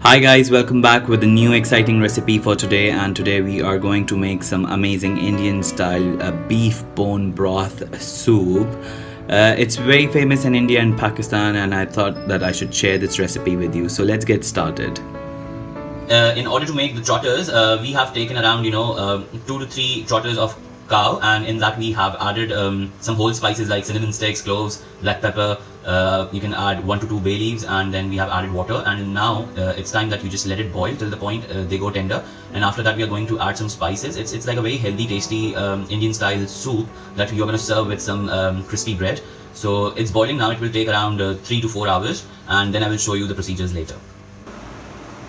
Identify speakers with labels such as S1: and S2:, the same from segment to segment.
S1: Hi guys, welcome back with a new exciting recipe for today, and today we are going to make some amazing Indian style beef bone broth soup. It's very famous in India and Pakistan, and I thought that I should share this recipe with you. So let's get started. In order to make the trotters, we have taken around 2 to 3 trotters of cow, and in that we have added some whole spices like cinnamon sticks, cloves, black pepper. You can add 1 to 2 bay leaves, and then we have added water, and now it's time that you just let it boil till the point they go tender, and after that we are going to add some spices. It's like a very healthy, tasty Indian style soup that you're going to serve with some crispy bread. So it's boiling now. It will take around 3 to 4 hours, and then I will show you the procedures later.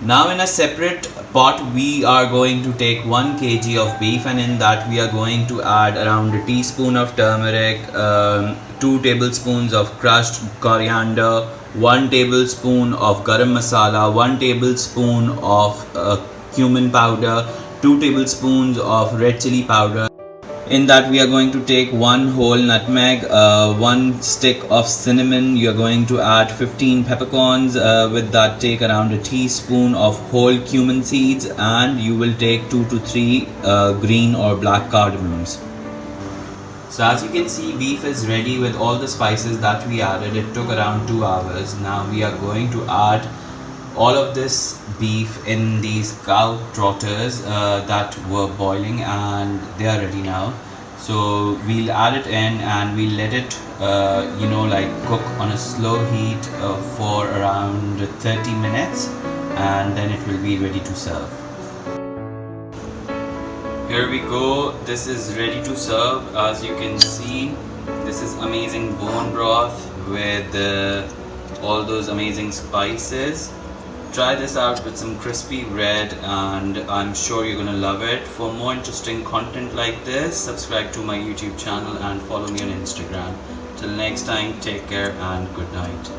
S1: Now in a separate pot we are going to take 1 kg of beef, and in that we are going to add around a teaspoon of turmeric, 2 tablespoons of crushed coriander, 1 tablespoon of garam masala, 1 tablespoon of cumin powder, 2 tablespoons of red chili powder. In that we are going to take 1 whole nutmeg, 1 stick of cinnamon. You are going to add 15 peppercorns. With that take around a teaspoon of whole cumin seeds, and you will take 2 to 3 green or black cardamoms. So as you can see, beef is ready with all the spices that we added. It took around 2 hours. Now we are going to add all of this beef in these cow trotters that were boiling, and they are ready now. So we'll add it in and we'll let it cook on a slow heat for around 30 minutes, and then it will be ready to serve. Here we go. This is ready to serve. As you can see, this is amazing bone broth with all those amazing spices. Try this out with some crispy bread, and I'm sure you're gonna love it. For more interesting content like this, subscribe to my YouTube channel and follow me on Instagram. Till next time, take care and good night.